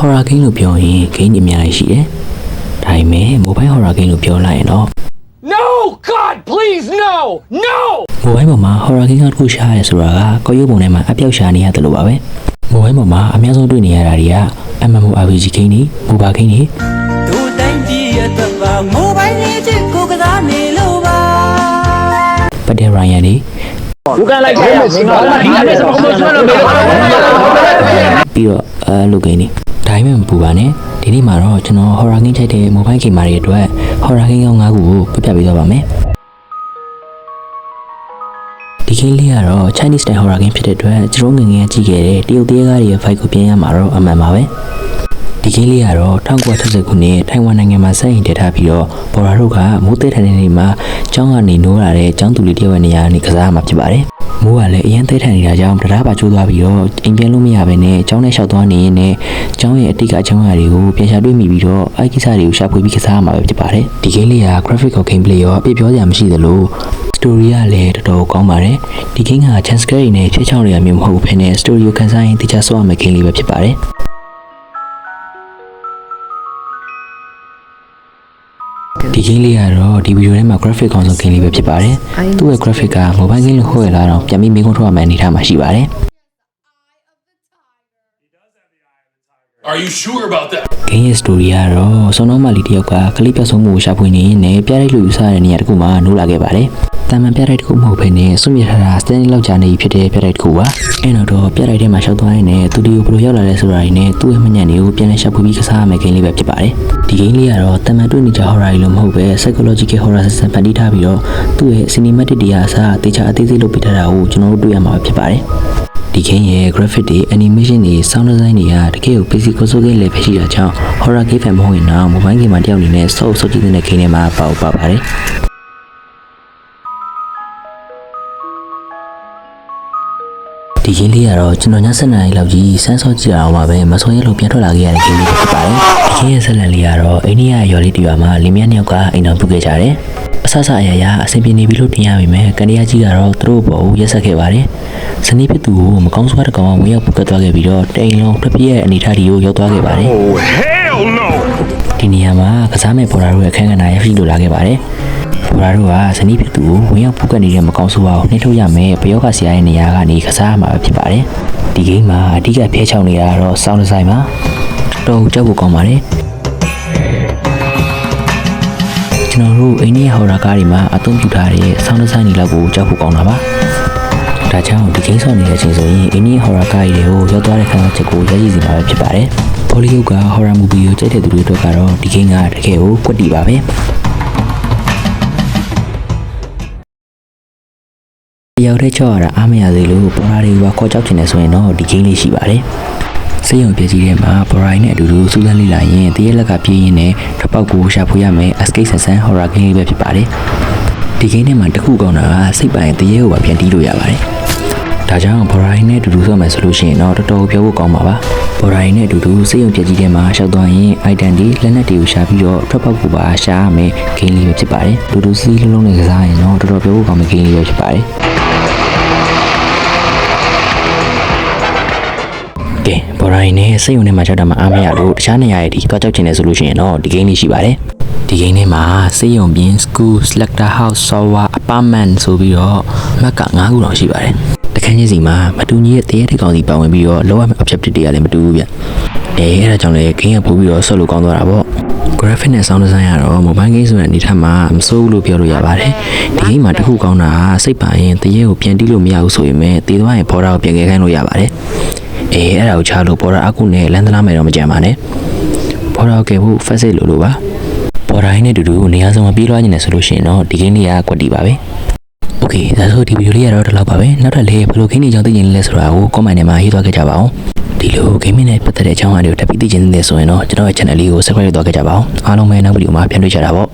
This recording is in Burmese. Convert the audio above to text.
horror game လို့ပြောရင် game တွေအများကြီးရှိတယ်။ဒါပေမဲ့ mobile horror game လို့ပြောလိုက်ရင်တော့ No God please no no mobile ပေါ်မှာ horror game တစ်ခုရှာရဲဆိုတာကကော်ရုပ်ပုံထဲမှာအပြောက်ရှာနေရတယ်လို့ပါပဲ။ mobile ပေါ်မှာအများဆုံးတွေ့နေရတာတွေက MMORPG game တွေ MOBA game တွေတို့တိုင်းပြည်ရဲ့အတွက်ပါ mobile လေးချစ်ကိုကစားနေလို့ပါ Battle Royale တွေ You can like thisဒီအမေစမကိုကျွန်တော်မေးပါပြီးတော့လူကိန်းတွေဒါပေမဲ့မပူပါနဲ့ဒီနေ့မှာတော့ကျွန်တော် horror game ချိန်တဲ့ mobile game တွေအတွက် horror game ကောင်း၅ခုကိုပြပြပေးသွားပါမယ်ဒီ game လေးကတော့ Chinese style horror game ဖြစ်တဲ့အတွက်ကျွန်တော်ငယ်ငယ်ကြည့်ခဲ့တဲ့တရုတ်သေးကားတွေရဲ့ vibe ကိုပြင်ရမှာတော့အမှန်ပါပဲဒီ game လေးကတော့1960ခုနှစ်ထိုင်ဝမ်နိုင်ငံမှာစတင်တည်ထားပြီးတော့ဘော်ရာတို့ကမိုးတဲထိုင်တဲ့နေမှာကျောင်းကနေနိုးလာတဲ့ကျောင်းသူလေးတယောက်ရဲ့နေရာကနေကစားမှာဖြစ်ပါတယ်မိုးကလည်းအရင်တဲထိုင်နေတာကြောင့်တရားပါကျိုးသွားပြီးတော့အိမ်ပြန်လို့မရဘဲနဲ့ကျောင်းထဲလျှောက်သွားနေရင်လည်းကျောင်းရဲ့အတိတ်ကအကြောင်းအရာတွေကိုပြန်ရှာတွေ့မိပြီးတော့အဲ့ကိစ္စတွေကိုရှာဖွေပြီးကစားမှာပဲဖြစ်ပါတယ်ဒီ game လေးက graphic ရော gameplay ရောအပြည့်ပြောစရာမရှိသလို story ကလည်းတော်တော်ကောင်းပါတယ်ဒီ game က chance scare နဲ့ဖြစ်ချောင်းတွေကမျိုးမဟုတ်ဘဲနဲ့ story ကိုခန်းစားရင်တခြားဆော့ရမယ့် game လေးပဲဖြစ်ပါတယ်ဒီ game လေးကတော့ဒီဗီဒီယိုထဲမှာ graphic ကောင်းဆုံး game လေးပဲဖြစ်ပါတယ်သူ့ရဲ့ graphic က mobile game လို့ခေါ်ရလာတော့ပြန်ပြီးမိကုန်းထုတ်ရမယ့်အနေအထားမှာရှိပါတယ် Are you sure about that? game ရဲ့ story ကတော့စုံတော်မလေးတယောက်ကကလေးပြတ်ဆုံးမှုကိုရှာဖွေနေရင်းနဲ့ပြရိုက်လို့ယူဆတဲ့နေရာတစ်ခုမှာနိုးလာခဲ့ပါတယ်တာမန်ပြရိုက်တစ်ခုမဟုတ်ဘဲနဲ့စွန့်မြစ်ထားတာစတန်လောက်ကြာနေဖြစ်တဲ့ပြရိုက်တစ်ခုပါအဲ့တော့ပြရိုက်ထဲမှာရှောက်သွားရင်းနဲ့သူဒီကိုဘယ်လိုရောက်လာလဲဆိုတာတွေနဲ့သူ့ရဲ့မညံ့တွေကိုပြန်လည်ရှာဖွေပြီးကစားရမယ့် game လေးပဲဖြစ်ပါတယ်ဒီ game လေးကတော့တာမန်တွေ့နေကြ horror လို့မဟုတ်ပဲ psychological horror system ဖန်တီးထားပြီးတော့သူ့ရဲ့ cinematic တွေအစားတေချာအသေးစိတ်လုပ်ပြထားတာကိုကျွန်တော်တို့တွေ့ရမှာဖြစ်ပါတယ်ဒီ game ရဲ့ graphic တွေ animation တွေ sound design တွေကတကယ်ကို basic console game လည်းပဲရှိတာကြောင့် horror game fan မဟုတ်ရင်တော့ mobile game မှာတယောက်အနေနဲ့စောကြည့်တဲ့ game ထဲမှာပါပါတယ်ဒီ game လေးကတော့ကျွန်တော်ည7နာရီလောက်ကြီးစမ်းစောကြည့်အောင်ပါပဲမစောရဲလို့ပြန်ထွက်လာခဲ့ရတဲ့ game လေးဖြစ်ပါတယ်ဒီ game ရဲ့ဇာတ်လမ်းလေးကတော့အိန္ဒိယရွာလေးတစ်ရွာမှာလင်မယားနှစ်ယောက်ကအိမ်တော်ပြုခဲ့ကြတယ်အဆအအရာအဆင်ပြေနေပြီလို့ထင်ရပေမဲ့ကန်တရားကြီးကတော့သူတို့ဘောကိုရက်ဆက်ခဲ့ပါတယ်ဇနီးဖြစ်သူကိုမကောင်းစွာတကောင်ဝင်ရောက်ပုတ်ကတ်သွားခဲ့ပြီးတော့တိမ်လုံးထွက်ပြေးရဲ့အနေအထားတွေကိုရောက်သွားခဲ့ပါတယ် Oh hell no! ဒီနေရာမှာကစားမဲ့ဘော်ဒါတို့ရဲ့အခန်းကဏ္ဍရရှိလို့လာခဲ့ပါတယ်ဘော်ဒါတို့ကဇနီးဖြစ်သူကိုဝင်ရောက်ပုတ်ကတ်နေတဲ့မကောင်းစွာကိုနှိမ့်ထုတ်ရမယ်ဘယောဂဆရာရဲ့နေရာကနေကစားရမှာဖြစ်ပါတယ်ဒီဂိမ်းမှာအဓိကဖျက်ချောင်းနေတာကတော့ sound design ပါတော့ကြောက်ဖို့ကောင်းပါတယ်ကျွန်တော်တို့အိန္ဒိယဟော်ရာကားတွေမှာအသုံးပြုထားတဲ့ sound design တွေလောက်ကိုကြောက်ဖို့ကောင်းတာပါဒါကြောင့်ဒီဂိမ်းဆော့နေတဲ့အချိန်ဆိုရင်အိန္ဒိယဟော်ရာကားတွေကိုရောက်သွားတဲ့ခံစားချက်ကိုရရှိစေမှာပဲဖြစ်ပါတယ်ဘောလီဝုဒ်ကဟော်ရာမူဗီကိုကြိုက်တဲ့သူတွေအတွက်ကတော့ဒီဂိမ်းကတကယ်ကိုကွက်တီပါပဲရောက်တဲ့ချော့ရတာအားမရသေးလို့ဘော်ရာတွေကခေါ်ကြောက်ချင်တယ်ဆိုရင်တော့ဒီဂိမ်းလေးရှိပါတယ်စေယုံပြည့်ကြီးထဲမှာဘော်ရိုင်းနဲ့အတူတူစူးစမ်းလေ့လာရင်တရက်လက်ကပြေးရင်းနဲ့ထပ်ပေါက်ကိုရှာဖွေရမယ် escape ဆန်ဟော်ရာဂိမ်းလေးပဲဖြစ်ပါတယ်ဒီဂိမ်းထဲမှာတစ်ခုကောင်းတာကစိတ်ပိုင်းတရက်ကိုပါပြန်တီးလို့ရပါတယ်ဒါကြောင့်ဘော်ရိုင်းနဲ့အတူတူဆော့မယ်ဆိုလို့ရှိရင်တော့တော်တော်ပြောဖို့ကောင်းပါပါဘော်ရိုင်းနဲ့အတူတူစေယုံပြည့်ကြီးထဲမှာရှောက်သွားရင် item တွေလက်နက်တွေကိုရှာပြီးတော့ထပ်ပေါက်ကိုပါရှာရမယ်ဂိမ်းလေးပဲဖြစ်ပါတယ်တူတူစီးလုံးလုံးနဲ့ကစားရင်တော့တော်တော်ပြောဖို့ကောင်းမယ့်ဂိမ်းလေးပဲဖြစ်ပါတယ်ဘော်ရိုင်းနဲ့စိတ်ုံထဲမှာကြောက်တာမှအားမရလို့တခြားနေရာတွေတော့ကြောက်ချင်တယ်ဆိုလို့ရှိရင်တော့ဒီ game လေးရှိပါတယ်ဒီ game ထဲမှာစိတ်ုံပြင် school selector house server apartment ဆိုပြီးတော့မက်က9ခုတောင်ရှိပါတယ်တခန်းချင်းစီမှာမတူညီတဲ့တရေတစ်ကောင်စီပါဝင်ပြီးတော့လောရမယ့် objective တွေကလည်းမတူဘူးဗျအဲ့ဒါကြောင့်လည်း game ကပို့ပြီးတော့ဆော့လို့ကောင်းသွားတာပေါ့ graphic နဲ့ sound design ကတော့ mobile game ဆိုတဲ့အနေထားမှာမစိုးဘူးလို့ပြောလို့ရပါတယ်ဒီ game မှာတစ်ခုကောင်းတာစိတ်ပါရင်တရေကိုပြန်တီးလို့မရဘူးဆိုရင်ပဲတည်သွားရင်ဘော်ဒါကိုပြန်ခဲ့ခိုင်းလို့ရပါတယ်အဲ့ဒါကိုချလို့ဘော်ဒါအခုနဲ့လန်ဒလာမယ်တော့မကြမ်းပါနဲ့ဘော်ဒါကဲဖို့ fast လို့ပါဘော်ဒါရင်းနဲ့တူတူနေရာစုံမှာပြေးလွှားနေတယ်ဆိုလို့ရှိရင်တော့ဒီ game လေးကကွက်တီပါပဲโอเคဒါဆိုဒီဗီဒီယိုလေးကတော့ဒီလောက်ပါပဲနောက်ထပ်လေးဘယ်လို game တွေကြောင့်သိချင်လဲဆိုတာကို comment ထဲမှာရေးသွားခဲ့ကြပါအောင်ဒီလို game နဲ့ပတ်သက်တဲ့အကြောင်းအရာတွေကိုတက်ပြီးသိချင်နေတယ်ဆိုရင်တော့ကျွန်တော်ရဲ့ channel လေးကို subscribe လုပ်သွားခဲ့ကြပါအောင်အားလုံးပဲနောက်ဗီဒီယိုမှာပြန်တွေ့ကြတာပေါ့